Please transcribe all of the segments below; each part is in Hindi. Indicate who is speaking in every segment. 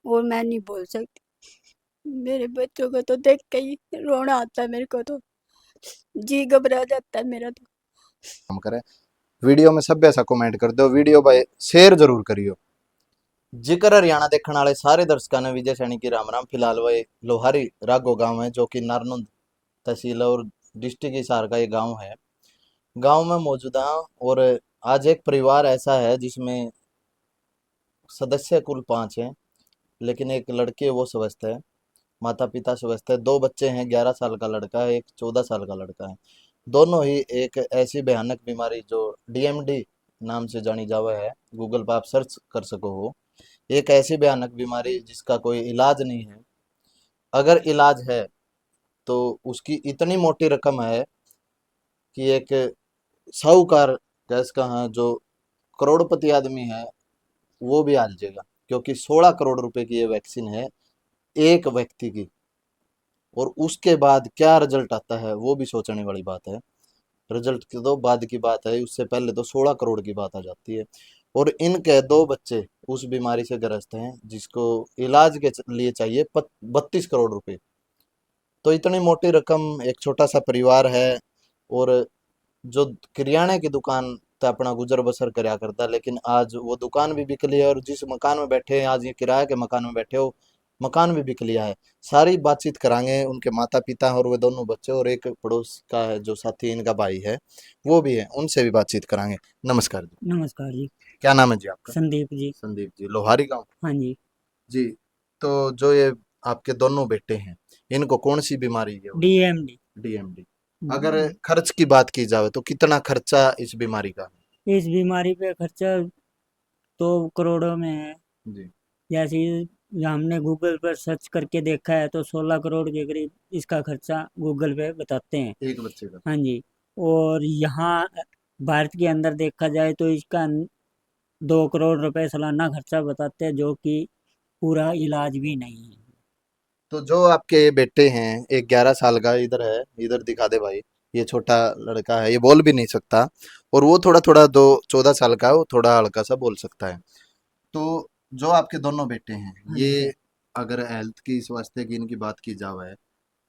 Speaker 1: और मैं नहीं बोल सकती। मेरे बच्चों को तो देख के ही रोना आता है, मेरे को तो जी घबरा जाता है मेरा तो।
Speaker 2: काम करे, वीडियो में सभ्य सा कमेंट कर दो, वीडियो भाई शेयर जरूर करियो। जिक्र हरियाणा देखने वाले सारे दर्शकों ने विजय सैनी की राम राम। फिलहाल वह लोहारी राघो गांव है जो कि नारनौंद तहसील और डिस्ट्रिक्ट हिसार का ये गांव है। गांव में मौजूदा और आज एक परिवार ऐसा है जिसमें सदस्य कुल 5 हैं, लेकिन एक लड़के वो स्वस्थ है, माता पिता स्वस्थ है, 2 बच्चे हैं, 11 साल का लड़का है, एक 14 साल का लड़का है। दोनों ही एक ऐसी भयानक बीमारी जो डीएमडी नाम से जानी जावा है, गूगल पर आप सर्च कर सको हो। एक ऐसी भयानक बीमारी जिसका कोई इलाज नहीं है। अगर इलाज है तो उसकी इतनी मोटी रकम है कि एक साहूकार गैस का है जो करोड़पति आदमी है वो भी हार जाएगा, क्योंकि 16 करोड़ रुपए की ये वैक्सीन है एक व्यक्ति की। और उसके बाद क्या रिजल्ट आता है वो भी सोचने वाली बात है। रिजल्ट की तो बाद की बात है, उससे पहले तो 16 करोड़ की बात आ जाती है। और इनके 2 बच्चे उस बीमारी से ग्रस्त हैं जिसको इलाज के लिए चाहिए 32 करोड़ रुपए। तो इतनी मोटी रकम एक छोटा सा परिवार है, और जो किराने की दुकान से अपना गुजर बसर करया करता, लेकिन आज वो दुकान भी बिक ली है, और जिस मकान में बैठे हैं आज, ये किराए के मकान में बैठे हो, मकान भी बिक लिया है। सारी बातचीत करांगे, उनके माता पिता और वे दोनों बच्चे, और एक पड़ोस का है जो साथी इनका भाई है वो भी है, उनसे भी बातचीत करांगे। नमस्कार जी।
Speaker 1: नमस्कार जी।
Speaker 2: क्या नाम है जी आपका?
Speaker 1: संदीप जी।
Speaker 2: संदीप जी, लोहारी गांव।
Speaker 1: हाँ जी।
Speaker 2: जी। तो जो ये आपके दोनों बेटे हैं, इनको कौन सी बीमारी है?
Speaker 1: डीएमडी।
Speaker 2: डीएमडी। अगर खर्च की बात की जाए तो कितना खर्चा इस बीमारी का
Speaker 1: इस बीमारी पे खर्चा तो करोड़ों में है।
Speaker 2: है जी?
Speaker 1: जैसे हमने गूगल पर सर्च करके देखा है तो 16 करोड़ के करीब इसका खर्चा गूगल पे बताते हैं।
Speaker 2: एक बच्चे का?
Speaker 1: हाँ जी। और यहाँ भारत के अंदर देखा जाए तो इसका 2 करोड़ रुपए सालाना खर्चा बताते हैं, जो कि पूरा इलाज भी नहीं है।
Speaker 2: तो जो आपके बेटे हैं, एक 11 साल का इधर है, इधर दिखा दे भाई, ये छोटा लड़का है, ये बोल भी नहीं सकता। और वो थोड़ा थोड़ा दो 14 साल का है, वो थोड़ा हल्का सा बोल सकता है। तो जो आपके दोनों बेटे हैं
Speaker 1: हाँ जी।
Speaker 2: ये, अगर हेल्थ की, स्वास्थ्य की इनकी बात की जाए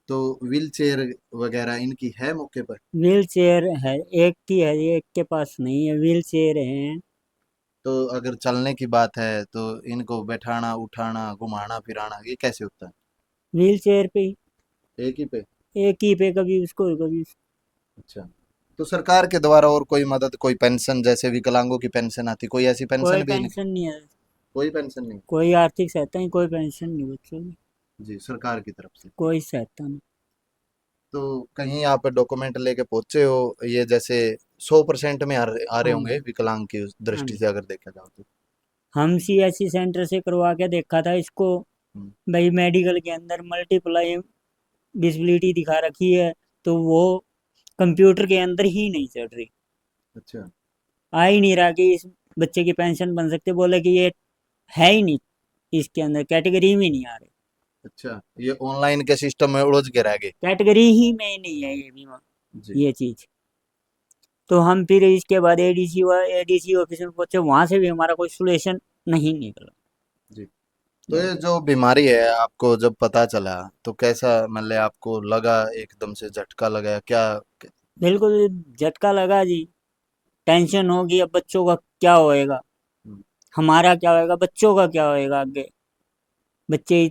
Speaker 2: तो व्हील चेयर वगैरह इनकी है मौके पर?
Speaker 1: व्हील चेयर है, एक की है, एक के पास नहीं है, व्हील चेयर है।
Speaker 2: तो अगर चलने की बात है तो इनको बैठाना उठाना घुमाना फिराना ये कैसे होता है?
Speaker 1: व्हील चेयर पे ही,
Speaker 2: एक ही पे?
Speaker 1: एक ही पे, कभी उसको कभी
Speaker 2: अच्छा। तो सरकार के द्वारा और कोई मदद, कोई पेंशन, जैसे विकलांगों की पेंशन आती, कोई ऐसी
Speaker 1: कोई
Speaker 2: पेंशन भी नहीं?
Speaker 1: पेंशन नहीं है।
Speaker 2: कोई पेंशन नहीं?
Speaker 1: कोई आर्थिक सहायता नहीं, कोई पेंशन नहीं बच्चों की।
Speaker 2: जी, सरकार की तरफ से?
Speaker 1: कोई सहायता नहीं।
Speaker 2: तो कहीं आप डॉक्यूमेंट लेके पहुंचे हो ये, जैसे 100% में आ रहे
Speaker 1: हाँ
Speaker 2: होंगे
Speaker 1: जी।
Speaker 2: विकलांग की
Speaker 1: हाँ
Speaker 2: दृष्टि
Speaker 1: जी।
Speaker 2: से अगर देखा जाए तो?
Speaker 1: हम सीएससी सेंटर से करवा के देखा था इसको।
Speaker 2: हम्म।
Speaker 1: भाई मेडिकल के अंदर मल्टीप्लाई डिसेबिलिटी दिखा रखी है, तो वो कंप्यूटर के अंदर ही नहीं चल रही।
Speaker 2: अच्छा।
Speaker 1: आ ही नहीं रहा कि इस बच्चे की पेंशन बन सकती, बोले कि ये है ही नहीं, इसके अंदर कैटेगरी में नहीं आ रहे।
Speaker 2: अच्छा, ये ऑनलाइन के सिस्टम में उलझ के रह गए।
Speaker 1: कैटेगरी ही में नहीं है ये बीमा,
Speaker 2: जी।
Speaker 1: ये चीज। तो हम फिर इसके बाद एडीसी ऑफिस में पहुंचे, वहां से भी हमारा कोई सोल्यूशन नहीं निकला।
Speaker 2: जी। तो ये जो बीमारी है आपको जब पता चला तो कैसा, मतलब आपको लगा एकदम से झटका लगा क्या?
Speaker 1: बिल्कुल झटका लगा जी। टेंशन होगी, अब बच्चों का क्या होएगा,
Speaker 2: हम्म।
Speaker 1: हमारा क्या होएगा, बच्चों का क्या होएगा आगे। बच्चे,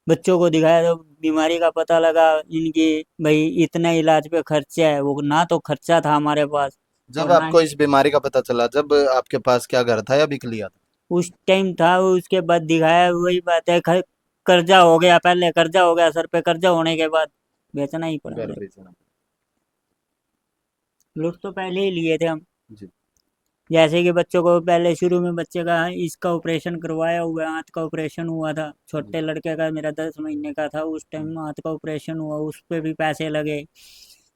Speaker 1: बच्चों को दिखाया तो बीमारी का पता लगा इनकी, भाई इतना इलाज पे खर्चा है, वो ना तो खर्चा था हमारे पास
Speaker 2: जब
Speaker 1: और ना
Speaker 2: आपको
Speaker 1: ही
Speaker 2: इस बीमारी का पता चला, जब आपके पास क्या घर था या बिक लिया था?
Speaker 1: उस टाइम था। उसके बाद दिखाया, वही बात है, कर्जा हो गया, पहले कर्जा हो गया, सर पे कर्जा होने के बाद बेचना ही पड़ा
Speaker 2: घर
Speaker 1: भाई।
Speaker 2: बेचना?
Speaker 1: लुट तो पहले ही लिए थे हम।
Speaker 2: जी।
Speaker 1: जैसे कि बच्चों को पहले शुरू में बच्चे का इसका ऑपरेशन करवाया हुआ है, आंत का ऑपरेशन हुआ था
Speaker 2: जी।
Speaker 1: छोटे लड़के का, मेरा 10 महीने का था उस टाइम आंत का ऑपरेशन हुआ, उस पे भी पैसे लगे,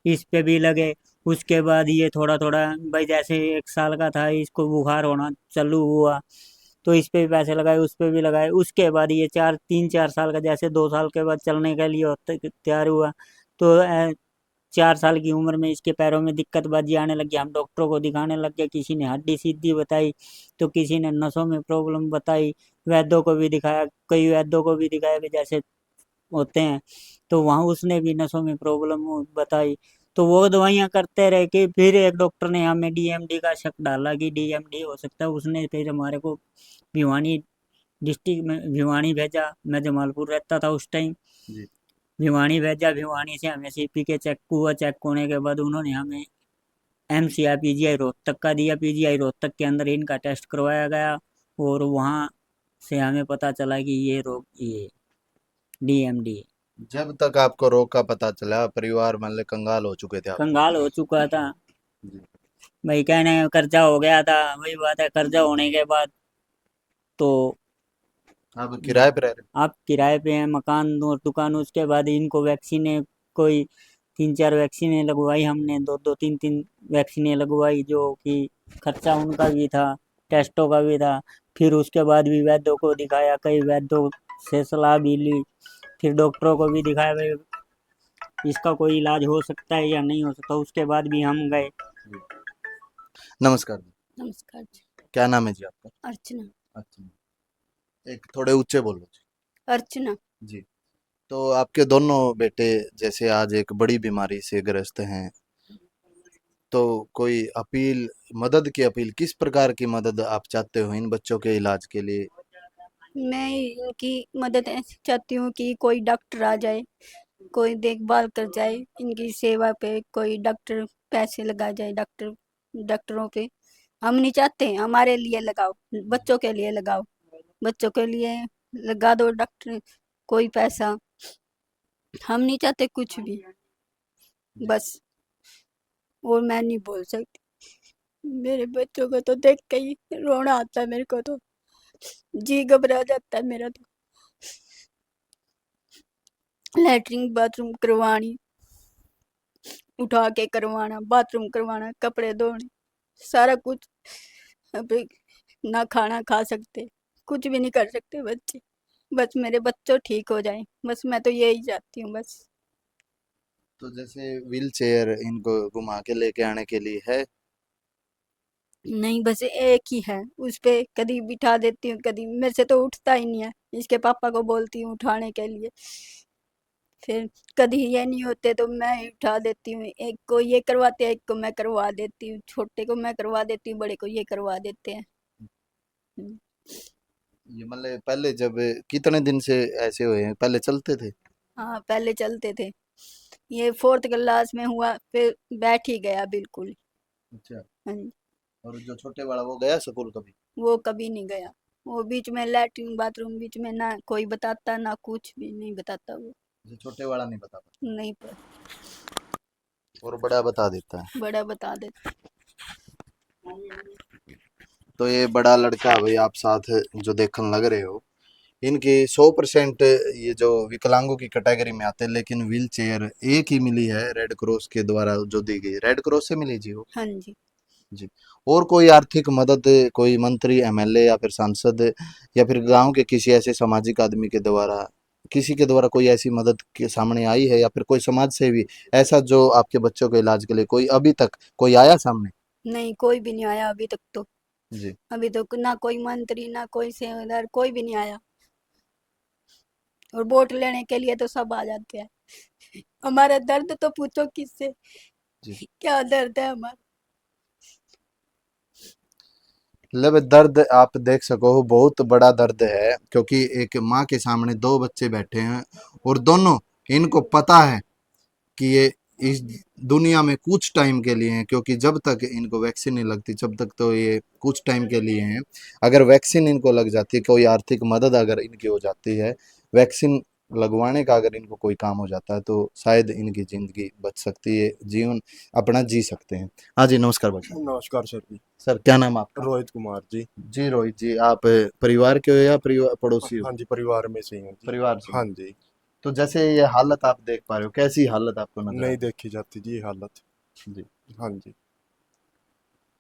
Speaker 1: इस पे भी लगे। उसके बाद ये थोड़ा थोड़ा, भाई जैसे 1 साल का था इसको बुखार होना चालू हुआ, तो इस पे भी पैसे लगाए, उस पे भी लगाए। उसके बाद ये 4 3 4 साल का, जैसे 2 साल के बाद चलने के लिए तैयार हुआ, तो 4 साल की उम्र में इसके पैरों में दिक्कतबाजी आने लगी। हम डॉक्टरों को दिखाने लग गए, किसी ने हड्डी सीधी बताई तो किसी ने नसों में प्रॉब्लम बताई। वैद्यों को भी दिखाया, कई वैद्यों को भी दिखाया भी जैसे होते हैं, तो वहाँ उसने भी नसों में प्रॉब्लम बताई। तो वो दवाइयाँ करते रहे कि फिर एक डॉक्टर ने हमें डीएमडी का शक डाला कि डीएमडी हो सकता है। उसने फिर हमारे को भिवानी डिस्ट्रिक्ट में भिवानी भेजा। मैं जमालपुर रहता था उस टाइम।
Speaker 2: जी।
Speaker 1: भिवानी भेजा, भिवानी से हमें सीपी के चेक हुआ। चेक होने के बाद उन्होंने हमें एमसीआई पीजीआई रोहतक का दिया। पीजीआई रोहतक के अंदर इनका टेस्ट करवाया गया और वहाँ से हमें पता चला कि ये रोग ये डीएमडी है।
Speaker 2: जब तक आपको रोग का पता चला परिवार मतलब कंगाल हो चुके थे आप।
Speaker 1: कंगाल हो चुका था
Speaker 2: जी।
Speaker 1: भाई, कहने कर्जा हो गया था। वही बात है, कर्जा होने के बाद तो
Speaker 2: आप किराए पे रह रहे
Speaker 1: आप किराए पे हैं, मकान और दुकान। उसके बाद इनको वैक्सीनें कोई 3-4 वैक्सीनें लगवाई हमने, 2-2 3-3 वैक्सीनें लगवाई, जो कि खर्चा उनका भी था, टेस्टों का भी था। फिर उसके बाद भी वैद्यों को दिखाया, कई वैद्यों से सलाह भी ली। फिर डॉक्टरों को भी दिखाया भाई इसका कोई इलाज हो सकता है या नहीं हो सकता। उसके बाद भी हम गए।
Speaker 2: जी। नमस्कार जी।
Speaker 3: नमस्कार जी।
Speaker 2: क्या नाम है जी आपका?
Speaker 3: अर्चना।
Speaker 2: अच्छा, एक थोड़े ऊंचे बोलो जी।
Speaker 3: अर्चना।
Speaker 2: जी। तो आपके दोनों बेटे जैसे आज एक बड़ी बीमारी से ग्रस्त हैं, तो कोई अपील, मदद की अपील, किस प्रकार की मदद आप चाहते हो इन बच्चों के इलाज के लिए?
Speaker 3: मैं इनकी मदद ऐसी चाहती हूँ कि कोई डॉक्टर आ जाए, कोई देखभाल कर जाए इनकी सेवा पे, कोई डॉक्टर पैसे लगा जाए डॉक्टरों पे। हम नहीं चाहते हमारे लिए लगाओ, बच्चों के लिए लगाओ, बच्चों के लिए लगा दो डॉक्टर कोई पैसा। हम नहीं चाहते कुछ भी, बस। और मैं नहीं बोल सकती, मेरे बच्चों को तो देख के ही रोना आता है मेरे को, तो जी घबरा जाता है मेरा। तो लैट्रिन बाथरूम करवानी, उठा के करवाना, बाथरूम करवाना, कपड़े धोने, सारा कुछ। अभी ना खाना खा सकते, कुछ भी नहीं कर सकते बच्चे। बस मेरे बच्चों ठीक हो जाए, बस मैं तो यही चाहती हूँ, बस।
Speaker 2: तो जैसे व्हील चेयर इनको घुमा के लेके आने के लिए है?
Speaker 3: नहीं, बस एक ही है, उस पे कभी बिठा देती हूँ, कभी मेरे से तो उठता ही नहीं है। इसके पापा को बोलती हूँ उठाने के लिए, फिर कभी ये नहीं होते तो मैं ही उठा देती हूँ। एक को ये करवाते हैं, एक को मैं करवा देती हूँ, छोटे को मैं करवा देती हूँ, बड़े को ये करवा देते हैं। हम्म।
Speaker 2: ये मतलब पहले जब कितने दिन से ऐसे हुए हैं, पहले चलते थे?
Speaker 3: हाँ, पहले चलते थे। ये 4th क्लास में हुआ, फिर बैठ ही गया बिल्कुल।
Speaker 2: अच्छा।
Speaker 3: हाँ जी।
Speaker 2: और जो छोटे वाला वो गया स्कूल कभी?
Speaker 3: वो कभी नहीं गया। वो बीच में लैट्रिन बाथरूम बीच में ना कोई बताता, ना कुछ भी नहीं बताता वो।
Speaker 2: जो छोटे वाला नहीं बता पाता
Speaker 3: नहीं पर
Speaker 2: और बड़ा बता देता है।
Speaker 3: बड़ा बता देता।
Speaker 2: तो ये बड़ा लड़का भाई आप साथ जो देखने लग रहे हो, इनके 100% ये जो विकलांगों की कैटेगरी में आते हैं, लेकिन व्हील चेयर एक ही मिली है रेड क्रॉस के द्वारा जो दी गई, रेड क्रॉस से मिली जी वो।
Speaker 3: हाँ जी।
Speaker 2: जी। और कोई आर्थिक मदद, कोई मंत्री, एमएलए या फिर सांसद या फिर गांव के किसी ऐसे सामाजिक आदमी के द्वारा, किसी के द्वारा कोई ऐसी मदद के सामने आई है, या फिर कोई समाज सेवी ऐसा जो आपके बच्चों के इलाज के लिए कोई अभी तक कोई आया सामने?
Speaker 3: नहीं, कोई भी नहीं आया अभी तक तो।
Speaker 2: जी।
Speaker 3: अभी तो ना कोई मंत्री, ना कोई सेवादार, कोई भी नहीं आया। और वोट लेने के लिए तो सब आ जाते हैं। हमारा दर्द तो पूछो किससे,
Speaker 2: जी।
Speaker 3: क्या दर्द है हमारा।
Speaker 2: मतलब दर्द आप देख सको, बहुत बड़ा दर्द है, क्योंकि एक माँ के सामने दो बच्चे बैठे हैं और दोनों, इनको पता है कि ये इस दुनिया में कुछ टाइम के लिए हैं, क्योंकि जब तक इनको वैक्सीन नहीं लगती जब तक तो ये कुछ टाइम के लिए हैं। अगर वैक्सीन इनको लग जाती है, कोई आर्थिक मदद अगर इनकी हो जाती है, वैक्सीन लगवाने का अगर इनको कोई काम हो जाता है, तो शायद इनकी ज़िंदगी बच सकती है, जीवन अपना जी सकते हैं। हाँ जी, नमस्कार भाई।
Speaker 4: नमस्कार सर जी।
Speaker 2: सर क्या नाम आपका?
Speaker 4: रोहित कुमार जी।
Speaker 2: जी रोहित जी, आप परिवार के हो या परिवार पड़ोसी हो?
Speaker 4: हाँ जी, परिवार में से ही हूँ जी।
Speaker 2: परिवार से?
Speaker 4: हाँ जी।
Speaker 2: तो जैसे ये हालत आप देख पा रहे हो, कैसी हालत आपको नजर आ
Speaker 4: नहीं
Speaker 2: रही
Speaker 4: देखी जाती जी ये हालत।
Speaker 2: है? जी।
Speaker 4: हाँ जी।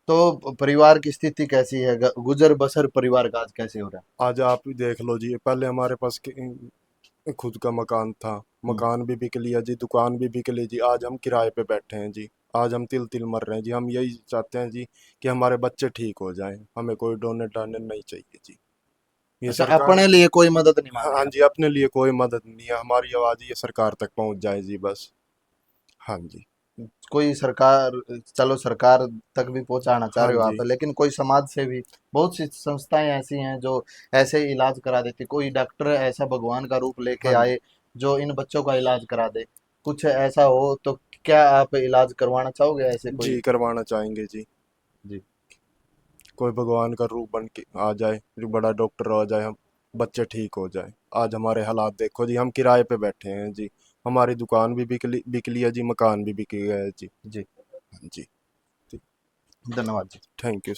Speaker 2: तो परिवार की स्थिति कैसी है, गुजर बसर परिवार का आज कैसे हो रहा
Speaker 4: आज आप ही देख लो जी, पहले हमारे पास खुद का मकान था, मकान भी बिक लिया जी, दुकान भी बिक ली जी। आज हम किराए पे बैठे हैं जी। आज हम तिल तिल मर रहे हैं जी। हम यही चाहते हैं जी कि हमारे बच्चे ठीक हो जाएं। हमें कोई डोनेट डाने नहीं चाहिए जी। ये
Speaker 2: अच्छा,
Speaker 4: सरकार,
Speaker 2: अपने लिए कोई मदद नहीं मांग
Speaker 4: हाँ
Speaker 2: रहे?
Speaker 4: जी, अपने लिए कोई मदद नहीं है। हमारी आवाज ये सरकार तक पहुंच जाए जी बस। हाँ जी।
Speaker 2: कोई सरकार, चलो सरकार तक भी पहुंचाना चाह
Speaker 4: हाँ
Speaker 2: रहे हो आप,
Speaker 4: जी।
Speaker 2: लेकिन कोई समाज सेवी, बहुत सी संस्थाएं ऐसी हैं जो ऐसे ही इलाज करा देती। कोई डॉक्टर ऐसा भगवान का रूप लेके
Speaker 4: हाँ जी।
Speaker 2: आए जो इन बच्चों का इलाज करा दे, कुछ ऐसा हो तो क्या आप इलाज करवाना चाहोगे ऐसे कोई?
Speaker 4: जी करवाना चाहेंगे जी।
Speaker 2: जी।
Speaker 4: कोई भगवान का रूप बन के आ जाए, जो बड़ा डॉक्टर आ जाए, हम बच्चे ठीक हो जाए। आज हमारे हालात देखो जी, हम किराए पे बैठे हैं जी। हमारी दुकान भी बिक लिया जी, मकान भी बिक गया है जी।
Speaker 2: जी।
Speaker 4: हाँ जी।
Speaker 2: धन्यवाद जी।
Speaker 4: Thank you.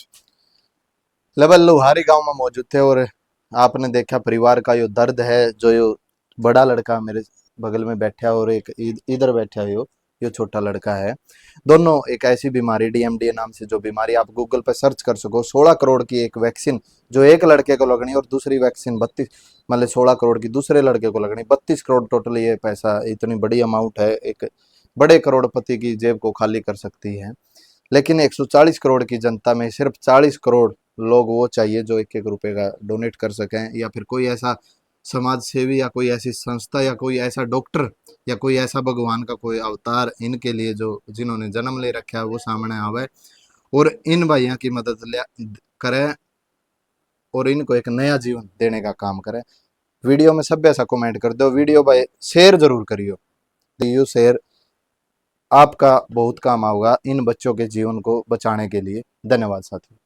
Speaker 2: लेवल लोहारी गांव में मौजूद थे और आपने देखा परिवार का यो दर्द है। जो यो बड़ा लड़का मेरे बगल में बैठा है और एक इधर बैठा है, यो छोटा लड़का है। दोनों एक ऐसी बीमारी, डीएमडी नाम से जो बीमारी, आप गूगल पे सर्च कर सको। 16 करोड़ की एक वैक्सीन जो एक लड़के को लगनी और दूसरी वैक्सीन 32, मतलब 16 करोड़ की दूसरे लड़के को लगनी, 32 करोड़ टोटल। ये पैसा, इतनी बड़ी अमाउंट है, एक बड़े करोड़पति की जेब को खाली कर सकती है। लेकिन 140 करोड़ की जनता में सिर्फ 40 करोड़ लोग वो चाहिए जो एक एक रुपए का डोनेट कर सकें, या फिर कोई ऐसा समाज सेवी या कोई ऐसी संस्था या कोई ऐसा डॉक्टर या कोई ऐसा भगवान का कोई अवतार इनके लिए जो जिन्होंने जन्म ले रखा है वो सामने आवे और इन भाइयों की मदद करे और इनको एक नया जीवन देने का काम करे। वीडियो में सब ऐसा कमेंट कर दो, वीडियो भाई शेयर जरूर करियो। दियो शेयर, आपका बहुत काम आएगा इन बच्चों के जीवन को बचाने के लिए। धन्यवाद साथियों।